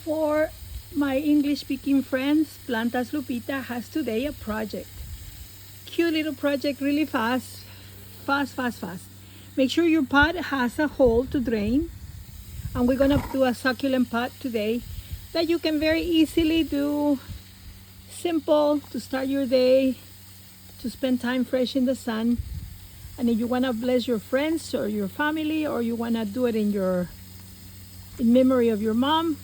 For my English-speaking friends, Plantas Lupita has today a project. Cute little project, really fast. Make sure your pot has a hole to drain. And we're gonna do a succulent pot today that you can very easily do. Simple to start your day, to spend time fresh in the sun. And if you wanna bless your friends or your family, or you wanna do it in memory of your mom.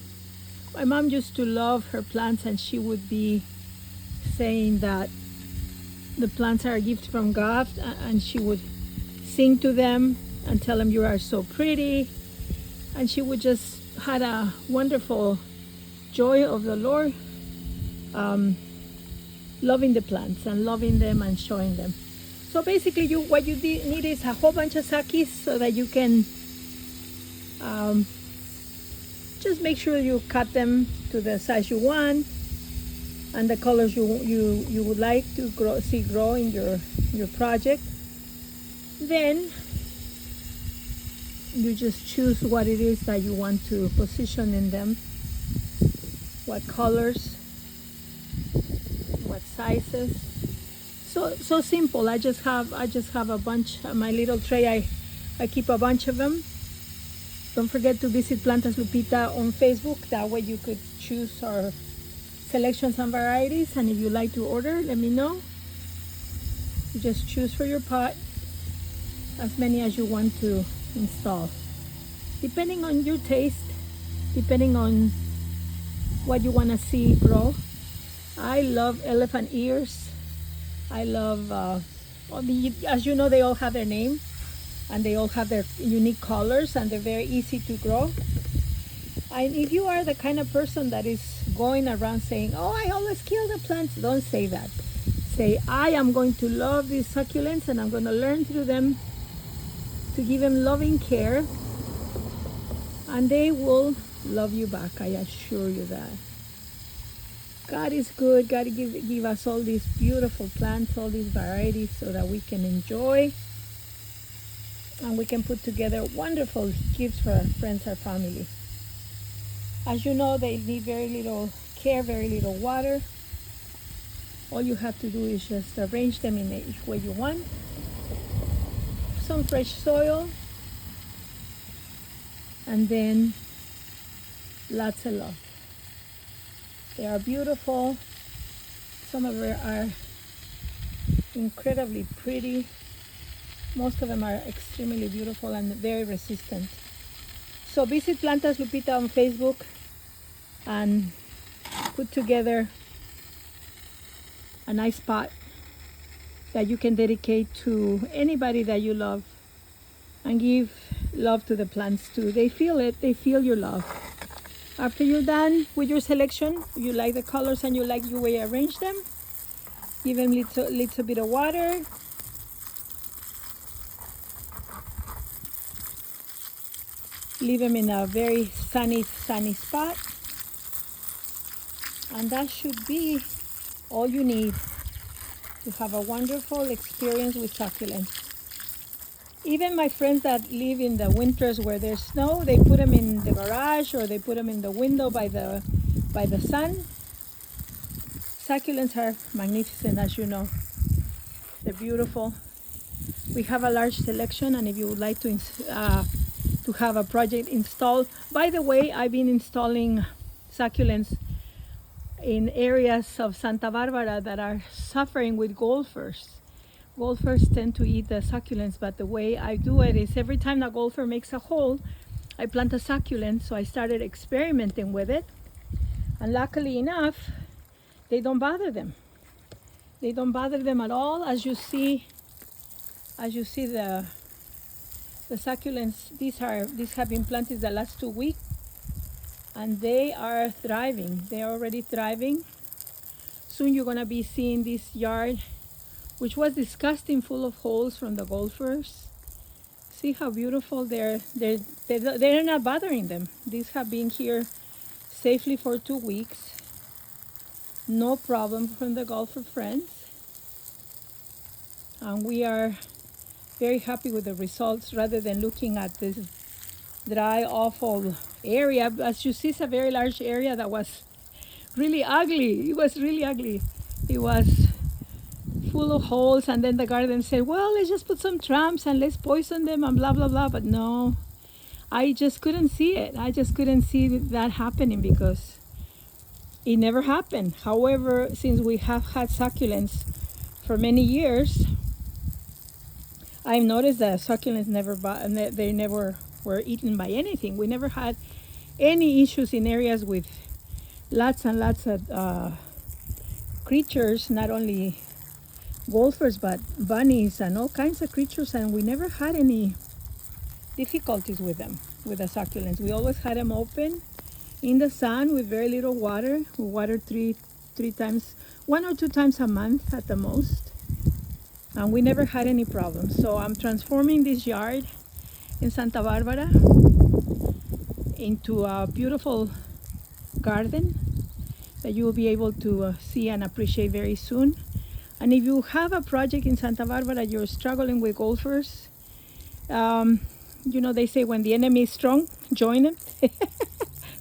My mom used to love her plants, and she would be saying that the plants are a gift from God, and she would sing to them and tell them you are so pretty. And she would just had a wonderful joy of the Lord, loving the plants and loving them and showing them. So basically, what you need is a whole bunch of sakis so that you can just make sure you cut them to the size you want and the colors you would like to see grow in your project. Then you just choose what it is that you want to position in them, what colors, what sizes. So simple. I just have a bunch. My little tray, I keep a bunch of them. Don't forget to visit Plantas Lupita on Facebook. That way you could choose our selections and varieties. And if you like to order, let me know. You just choose for your pot as many as you want to install, depending on your taste, depending on what you want to see grow. I love elephant ears. I love, as you know, they all have their name and they all have their unique colors, and they're very easy to grow. And if you are the kind of person that is going around saying, oh, I always kill the plants, don't say that. Say, I am going to love these succulents, and I'm going to learn through them to give them loving care, and they will love you back. I assure you that. God is good. God give us all these beautiful plants, all these varieties, so that we can enjoy and we can put together wonderful gifts for our friends, our family. As you know, they need very little care, very little water. All you have to do is just arrange them in each way you want. Some fresh soil, and then lots of love. They are beautiful. Some of them are incredibly pretty. Most of them are extremely beautiful and very resistant. So visit Plantas Lupita on Facebook and put together a nice pot that you can dedicate to anybody that you love, and give love to the plants too. They feel it. They feel your love. After you're done with your selection, you like the colors and you like the way I arrange them, give them little bit of water. Leave them in a very sunny spot. And that should be all you need to have a wonderful experience with succulents. Even my friends that live in the winters where there's snow, they put them in the garage or they put them in the window by the sun. Succulents are magnificent, as you know. They're beautiful. We have a large selection, and if you would like to have a project installed. By the way, I've been installing succulents in areas of Santa Barbara that are suffering with golfers. Golfers tend to eat the succulents, but the way I do it is every time a golfer makes a hole, I plant a succulent. So I started experimenting with it, and luckily enough, they don't bother them. They don't bother them at all. As you see the succulents, these have been planted the last 2 weeks, and they are thriving. They are already thriving. Soon you're gonna be seeing this yard, which was disgusting, full of holes from the golfers. See how beautiful they're not bothering them. These have been here safely for 2 weeks. No problem from the golfer friends. And we are very happy with the results, rather than looking at this dry, awful area. As you see, it's a very large area that was really ugly. It was really ugly. It was full of holes, and then the garden said, well, let's just put some tramps and let's poison them and blah blah blah. But no, I just couldn't see it. I just couldn't see that happening because it never happened. However, since we have had succulents for many years, I've noticed that succulents they never were eaten by anything. We never had any issues in areas with lots and lots of creatures, not only golfers but bunnies and all kinds of creatures, and we never had any difficulties with them, with the succulents. We always had them open in the sun with very little water. We water three times, 1 or 2 times a month at the most, and we never had any problems. So I'm transforming this yard in Santa Barbara into a beautiful garden that you will be able to see and appreciate very soon. And if you have a project in Santa Barbara, you're struggling with golfers, you know, they say when the enemy is strong, join them.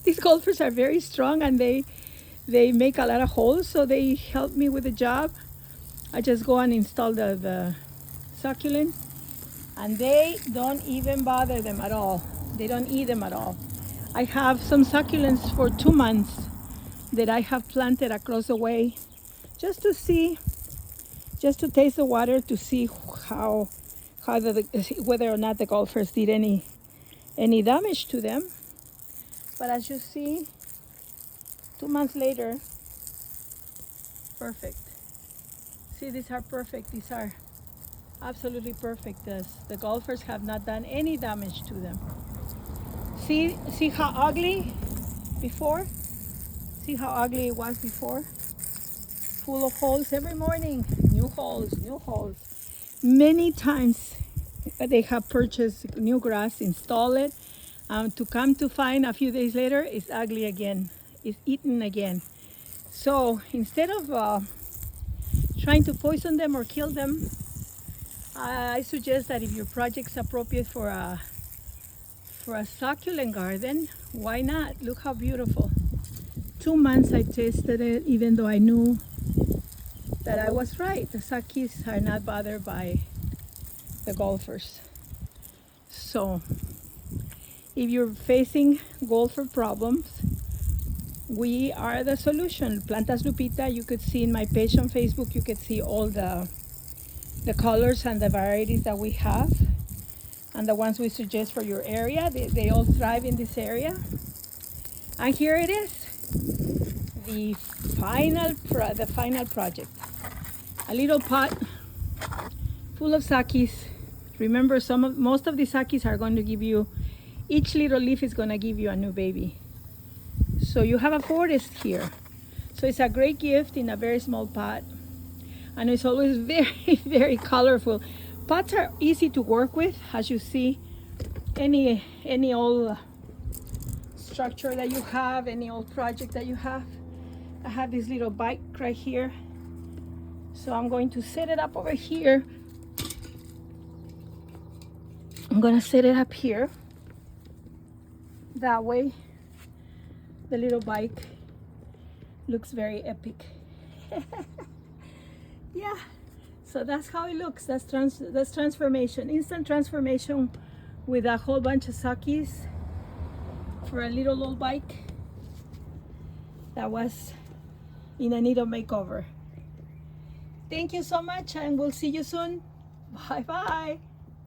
These golfers are very strong and they make a lot of holes, so they help me with the job. I just go and install the succulents, and they don't even bother them at all. They don't eat them at all. I have some succulents for 2 months that I have planted across the way just to see, just to taste the water, to see whether or not the golfers did any damage to them. But as you see, 2 months later, perfect. See, these are perfect. These are absolutely perfect. The golfers have not done any damage to them. See how ugly before? See how ugly it was before? Full of holes every morning. New holes, new holes. Many times they have purchased new grass, install it, to come to find a few days later, it's ugly again. It's eaten again. So instead of trying to poison them or kill them, I suggest that if your project's appropriate for a succulent garden, why not? Look how beautiful. 2 months I tasted it, even though I knew that I was right. The suckies are not bothered by the golfers. So if you're facing golfer problems, we are the solution. Plantas Lupita, you could see in my page on Facebook, you could see all the colors and the varieties that we have and the ones we suggest for your area. They all thrive in this area. And here it is, the final project. A little pot full of sakis. Remember, most of the sakis are going to give you, each little leaf is going to give you a new baby. So you have a forest here. So it's a great gift in a very small pot. And it's always very, very colorful. Pots are easy to work with. As you see, any old structure that you have, any old project that you have. I have this little bike right here. So I'm going to set it up over here. I'm gonna set it up here. That way, the little bike looks very epic. Yeah, so that's how it looks. That's transformation, instant transformation with a whole bunch of sakis for a little old bike that was in a need of makeover. Thank you so much, and we'll see you soon. Bye bye.